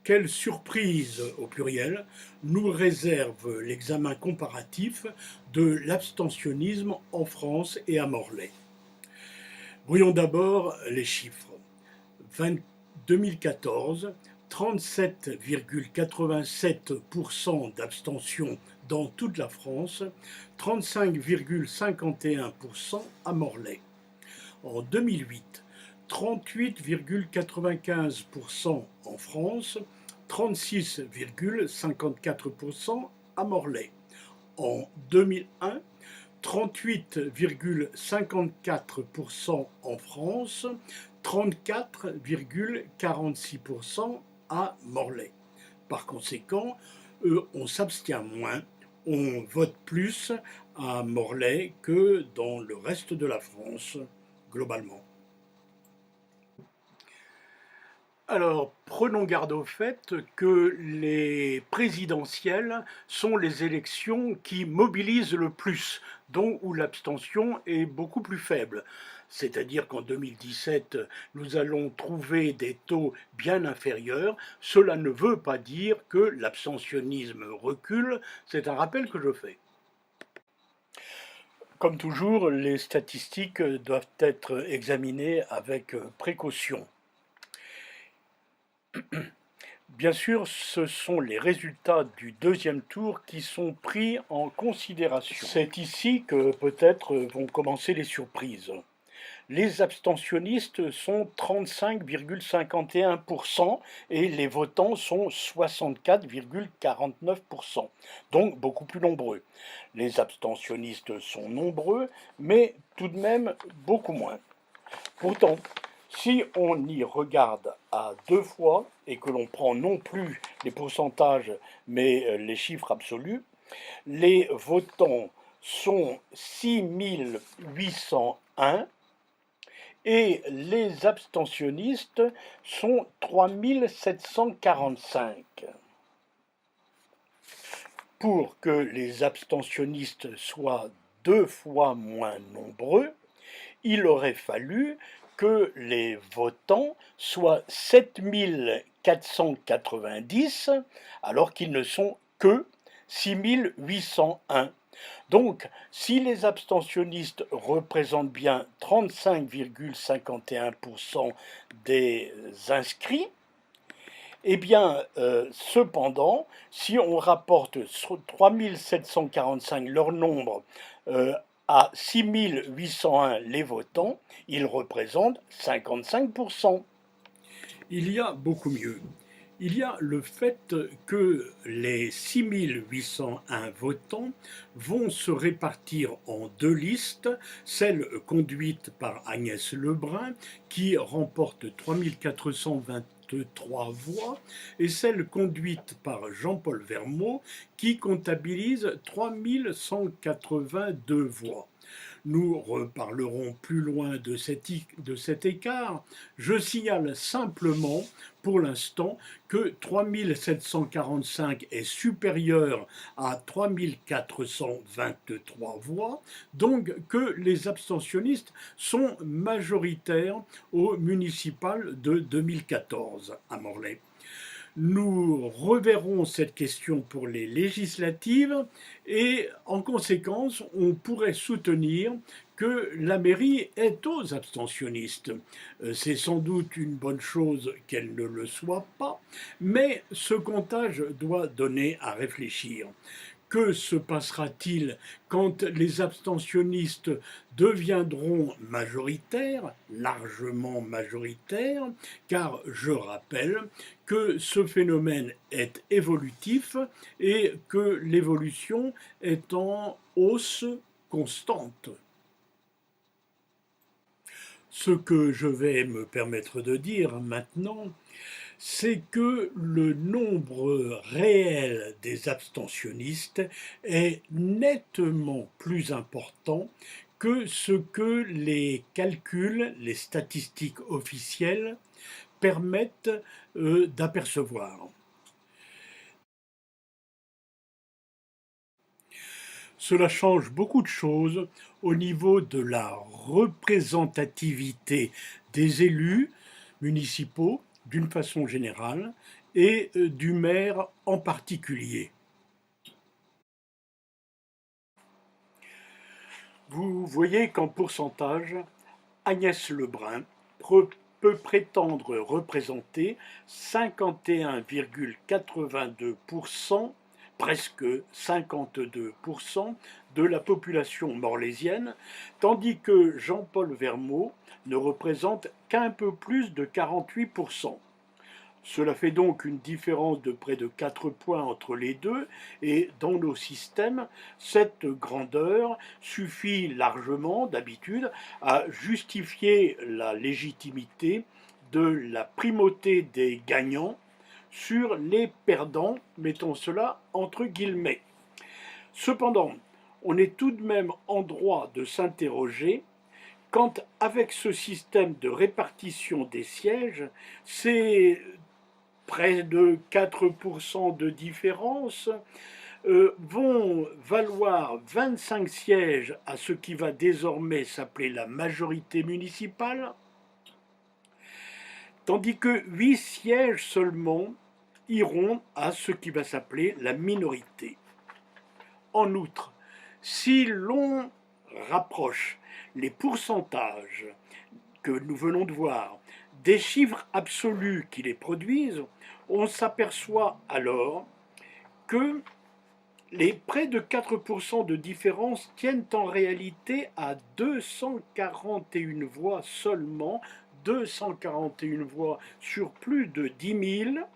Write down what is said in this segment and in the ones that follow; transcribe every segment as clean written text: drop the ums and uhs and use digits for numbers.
Quelle surprise, au pluriel, nous réserve l'examen comparatif de l'abstentionnisme en France et à Morlaix. Voyons d'abord les chiffres. 2014, 37,87% d'abstention dans toute la France, 35,51% à Morlaix. En 2008, 38,95% en France, 36,54% à Morlaix. En 2001, 38,54% en France, 34,46% à Morlaix. Par conséquent, on s'abstient moins, on vote plus à Morlaix que dans le reste de la France, globalement. Alors, prenons garde au fait que les présidentielles sont les élections qui mobilisent le plus, donc où l'abstention est beaucoup plus faible. C'est-à-dire qu'en 2017, nous allons trouver des taux bien inférieurs. Cela ne veut pas dire que l'abstentionnisme recule, c'est un rappel que je fais. Comme toujours, les statistiques doivent être examinées avec précaution. Bien sûr, ce sont les résultats du deuxième tour qui sont pris en considération. C'est ici que peut-être vont commencer les surprises. Les abstentionnistes sont 35,51% et les votants sont 64,49%, donc beaucoup plus nombreux. Les abstentionnistes sont nombreux, mais tout de même beaucoup moins. Pourtant, si on y regarde à deux fois et que l'on prend non plus les pourcentages mais les chiffres absolus, les votants sont 6801 et les abstentionnistes sont 3745. Pour que les abstentionnistes soient deux fois moins nombreux, il aurait fallu que les votants soient 7490, alors qu'ils ne sont que 6801. Donc, si les abstentionnistes représentent bien 35,51% des inscrits, eh bien, cependant, si on rapporte 3745 leur nombre à 6801 les votants, ils représentent 55%. Il y a beaucoup mieux. Il y a le fait que les 6801 votants vont se répartir en deux listes, celle conduite par Agnès Lebrun, qui remporte 3423 voix, et celle conduite par Jean-Paul Vermaux, qui comptabilise 3182 voix. Nous reparlerons plus loin de cet écart. Je signale simplement, pour l'instant, que 3745 est supérieur à 3423 voix, donc que les abstentionnistes sont majoritaires au municipal de 2014 à Morlaix. Nous reverrons cette question pour les législatives et en conséquence, on pourrait soutenir que la mairie est aux abstentionnistes. C'est sans doute une bonne chose qu'elle ne le soit pas, mais ce comptage doit donner à réfléchir. Que se passera-t-il quand les abstentionnistes deviendront majoritaires, largement majoritaires, car je rappelle que ce phénomène est évolutif et que l'évolution est en hausse constante. Ce que je vais me permettre de dire maintenant, c'est que le nombre réel des abstentionnistes est nettement plus important que ce que les calculs, les statistiques officielles permettent d'apercevoir. Cela change beaucoup de choses au niveau de la représentativité des élus municipaux d'une façon générale et du maire en particulier. Vous voyez qu'en pourcentage, Agnès Lebrun peut prétendre représenter 51,82%, presque 52% de la population morlaisienne, tandis que Jean-Paul Vermaux ne représente qu'un peu plus de 48%. Cela fait donc une différence de près de 4 points entre les deux, et dans nos systèmes, cette grandeur suffit largement, d'habitude, à justifier la légitimité de la primauté des gagnants sur les perdants, mettons cela entre guillemets. Cependant, on est tout de même en droit de s'interroger quand, avec ce système de répartition des sièges, c'est près de 4% de différence, vont valoir 25 sièges à ce qui va désormais s'appeler la majorité municipale, tandis que 8 sièges seulement iront à ce qui va s'appeler la minorité. En outre, si l'on rapproche les pourcentages que nous venons de voir des chiffres absolus qui les produisent, on s'aperçoit alors que les près de 4% de différence tiennent en réalité à 241 voix seulement, 241 voix sur plus de 10 000,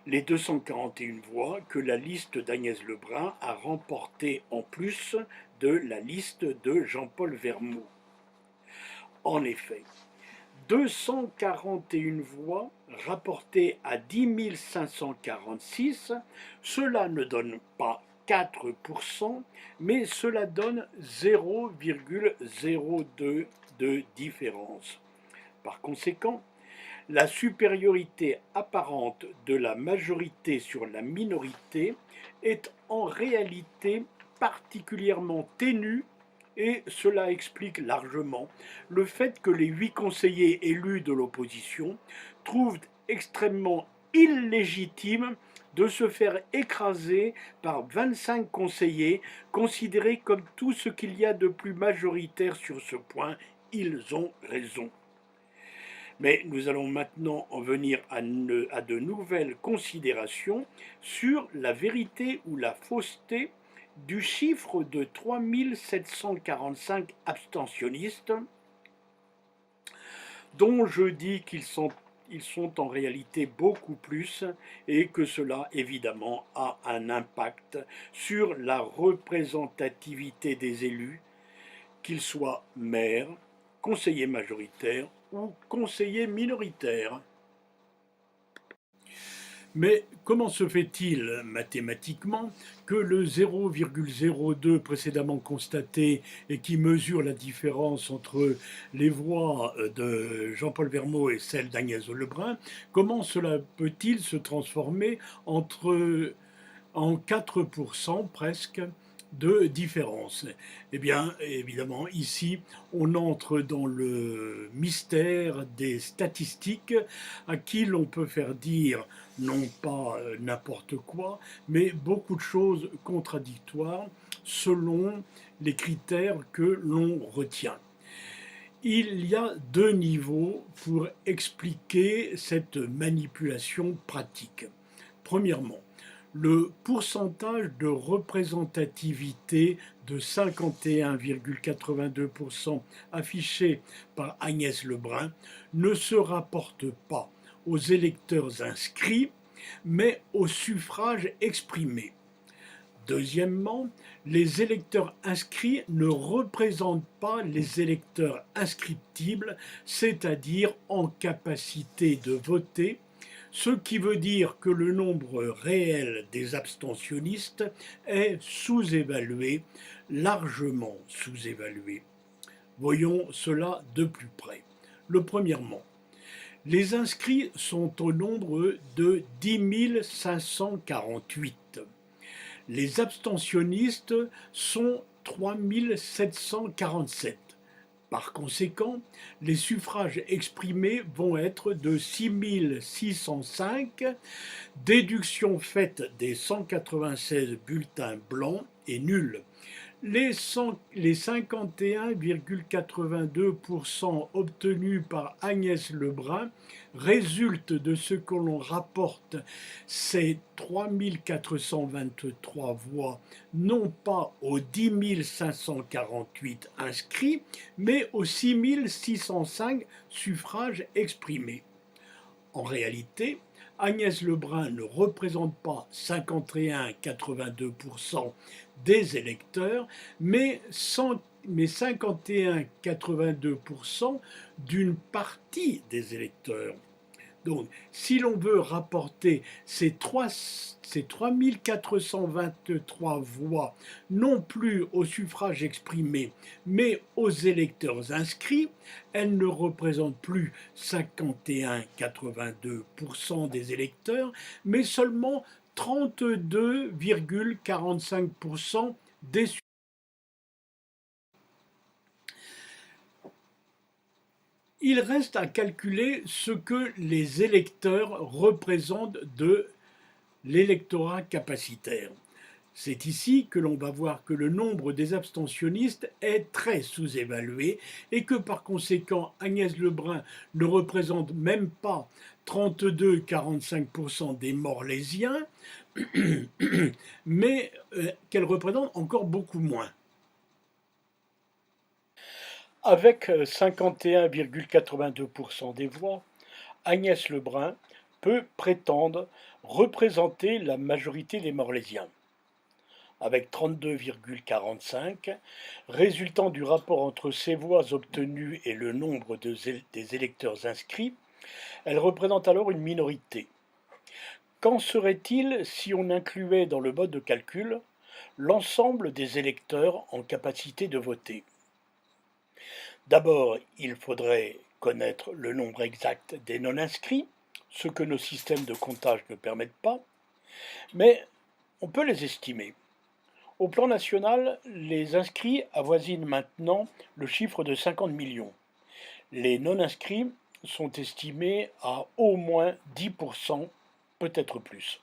les 241 voix que la liste d'Agnès Lebrun a remportées en plus de la liste de Jean-Paul Vermaux. En effet, 241 voix rapportées à 10 546, cela ne donne pas 4%, mais cela donne 0,02 de différence. Par conséquent, la supériorité apparente de la majorité sur la minorité est en réalité particulièrement ténue, et cela explique largement le fait que les 8 conseillers élus de l'opposition trouvent extrêmement illégitime de se faire écraser par 25 conseillers considérés comme tout ce qu'il y a de plus majoritaire sur ce point. Ils ont raison. Mais nous allons maintenant en venir à de nouvelles considérations sur la vérité ou la fausseté du chiffre de 3745 abstentionnistes, dont je dis qu'ils sont en réalité beaucoup plus, et que cela évidemment a un impact sur la représentativité des élus, qu'ils soient maires, conseillers majoritaires ou conseillers minoritaires. Mais comment se fait-il mathématiquement que le 0,02 précédemment constaté et qui mesure la différence entre les voix de Jean-Paul Vermaux et celles d'Agnès Lebrun, comment cela peut-il se transformer en 4% presque de différence? Eh bien, évidemment, ici, on entre dans le mystère des statistiques à qui l'on peut faire dire non pas n'importe quoi, mais beaucoup de choses contradictoires selon les critères que l'on retient. Il y a 2 niveaux pour expliquer cette manipulation pratique. Premièrement, le pourcentage de représentativité de 51,82% affiché par Agnès Lebrun ne se rapporte pas aux électeurs inscrits, mais au suffrage exprimé. Deuxièmement, les électeurs inscrits ne représentent pas les électeurs inscriptibles, c'est-à-dire en capacité de voter, ce qui veut dire que le nombre réel des abstentionnistes est sous-évalué, largement sous-évalué. Voyons cela de plus près. Premièrement, les inscrits sont au nombre de 10 548. Les abstentionnistes sont 3 747. Par conséquent, les suffrages exprimés vont être de 6 605, déduction faite des 196 bulletins blancs et nuls. Les 51,82% obtenus par Agnès Lebrun résultent de ce que l'on rapporte ces 3423 voix, non pas aux 10 548 inscrits, mais aux 6 605 suffrages exprimés. En réalité, Agnès Lebrun ne représente pas 51,82% des électeurs, mais 51,82% d'une partie des électeurs. Donc, si l'on veut rapporter ces 3423 voix, non plus au suffrage exprimé, mais aux électeurs inscrits, elles ne représentent plus 51,82% des électeurs, mais seulement 32,45% des suffrages. Il reste à calculer ce que les électeurs représentent de l'électorat capacitaire. C'est ici que l'on va voir que le nombre des abstentionnistes est très sous-évalué et que par conséquent Agnès Lebrun ne représente même pas 32,45% des Morlaisiens, mais qu'elle représente encore beaucoup moins. Avec 51,82% des voix, Agnès Lebrun peut prétendre représenter la majorité des Morlaisiens. Avec 32,45, résultant du rapport entre ces voix obtenues et le nombre des électeurs inscrits, elle représente alors une minorité. Qu'en serait-il si on incluait dans le mode de calcul l'ensemble des électeurs en capacité de voter ? D'abord, il faudrait connaître le nombre exact des non-inscrits, ce que nos systèmes de comptage ne permettent pas, mais on peut les estimer. Au plan national, les inscrits avoisinent maintenant le chiffre de 50 millions. Les non-inscrits sont estimés à au moins 10%, peut-être plus.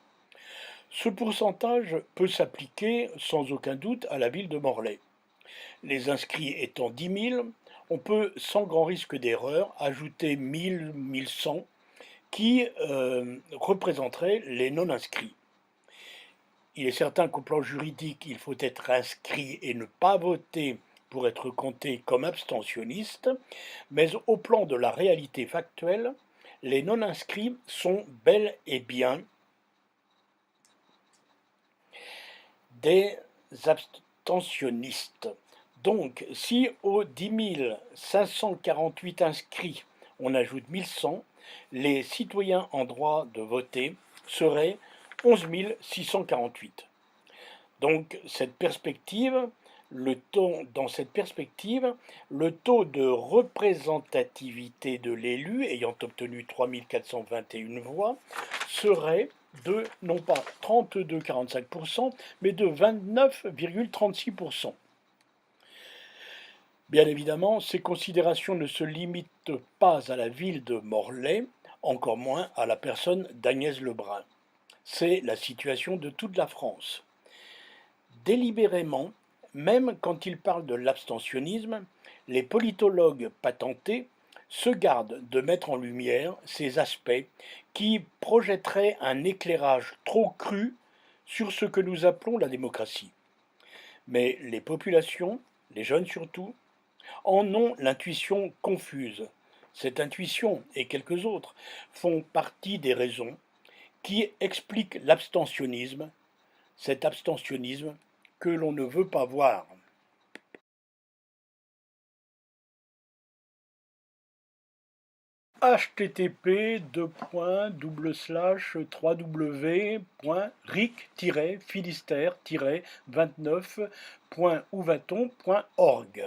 Ce pourcentage peut s'appliquer sans aucun doute à la ville de Morlaix. Les inscrits étant 10 000, on peut sans grand risque d'erreur ajouter 1000, 1100 qui représenteraient les non-inscrits. Il est certain qu'au plan juridique, il faut être inscrit et ne pas voter pour être compté comme abstentionniste, mais au plan de la réalité factuelle, les non-inscrits sont bel et bien des abstentionnistes. Donc, si aux 10 548 inscrits, on ajoute 1100, les citoyens en droit de voter seraient 11 648. Donc, dans cette perspective, le taux de représentativité de l'élu ayant obtenu 3421 voix serait de non pas 32,45%, mais de 29,36%. Bien évidemment, ces considérations ne se limitent pas à la ville de Morlaix, encore moins à la personne d'Agnès Lebrun. C'est la situation de toute la France. Délibérément, même quand ils parlent de l'abstentionnisme, les politologues patentés se gardent de mettre en lumière ces aspects qui projetteraient un éclairage trop cru sur ce que nous appelons la démocratie. Mais les populations, les jeunes surtout, en ont l'intuition confuse. Cette intuition et quelques autres font partie des raisons qui expliquent l'abstentionnisme, cet abstentionnisme que l'on ne veut pas voir. http://www.ric-philister-29.ouvaton.org